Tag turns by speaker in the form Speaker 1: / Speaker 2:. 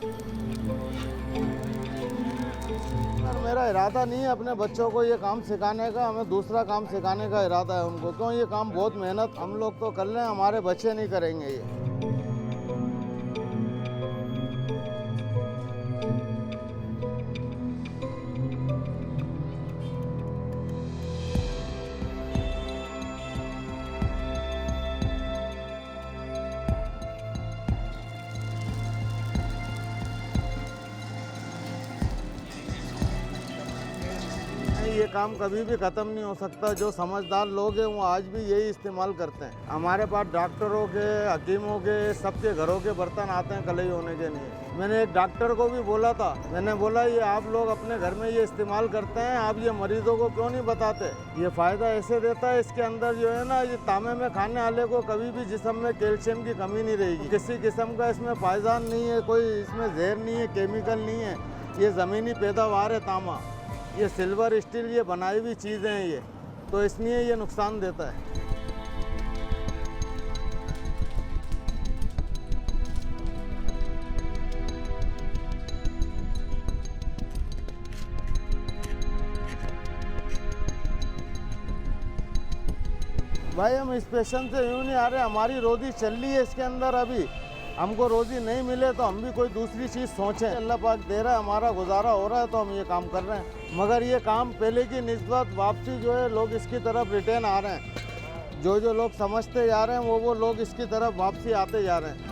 Speaker 1: और मेरा इरादा नहीं है अपने बच्चों को ये काम सिखाने का, हमें दूसरा काम सिखाने का इरादा है उनको। क्यों, ये काम बहुत मेहनत हम लोग तो कर लें, हमारे बच्चे नहीं करेंगे ये। ये काम कभी भी ख़त्म नहीं हो सकता। जो समझदार लोग हैं वो आज भी यही इस्तेमाल करते हैं। हमारे पास डॉक्टरों के, हकीमों के, सबके घरों के बर्तन आते हैं कलई होने के लिए। मैंने एक डॉक्टर को भी बोला था, मैंने बोला ये आप लोग अपने घर में ये इस्तेमाल करते हैं, आप ये मरीजों को क्यों नहीं बताते। ये फ़ायदा ऐसे देता है, इसके अंदर जो है ना, ये तांबे में खाने वाले को कभी भी जिस्म में कैल्शियम की कमी नहीं रहेगी। किसी किस्म का इसमें पायदान नहीं है, कोई इसमें जहर नहीं है, केमिकल नहीं है। ये ज़मीनी पैदावार है तांबा, ये सिल्वर स्टील, ये बनाई हुई चीज़ें हैं ये, तो इसलिए ये नुकसान देता है। भाई हम इस पेशेंट से यूँ नहीं आ रहे, हमारी रोजी चल रही है इसके अंदर। अभी हमको रोजी नहीं मिले तो हम भी कोई दूसरी चीज़ सोचें। अल्लाह पाक दे रहा है, हमारा गुजारा हो रहा है तो हम ये काम कर रहे हैं। मगर ये काम पहले की निस्बत वापसी जो है लोग इसकी तरफ रिटर्न आ रहे हैं। जो लोग समझते जा रहे हैं वो लोग इसकी तरफ वापसी आते जा रहे हैं।